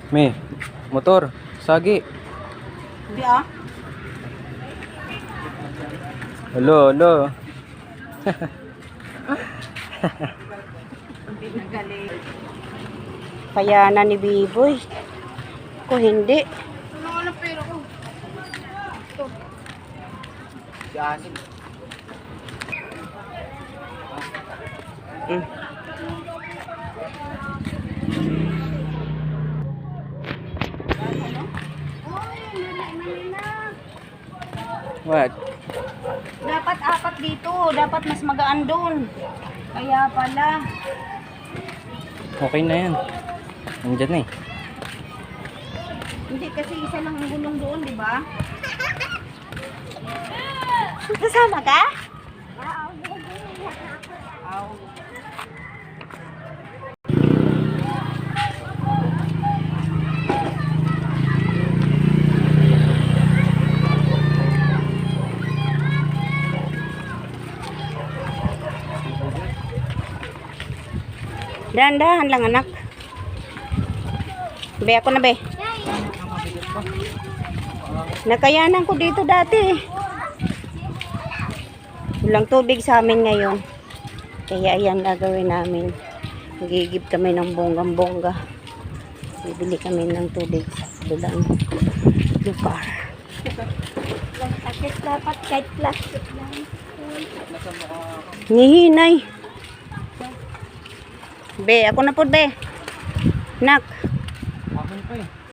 Me, motor, sagi. Hindi ah. Hello, hello. Pinagaling. Kaya na ni Biboy. Kung hindi. Ano na pera ko? Ito. Si Asin. Mm. What? Dapat apat dito. Dapat mas magaan doon. Kaya pala. Okay na yan. Nandyan na eh. Hindi kasi isa lang ang gulong doon, di ba? Kasama ka? Oo. Dahan-dahan lang anak. Be, ako na be. Nakayanan ko dito dati. Walang tubig sa amin ngayon. Kaya ayan gagawin namin. Magigib kami ng bonggang-bongga. Bibili kami ng tubig sa dulang lugar. Plastic dapat kahit plastic lang. Nihinay. Be, ako na po be. Nak.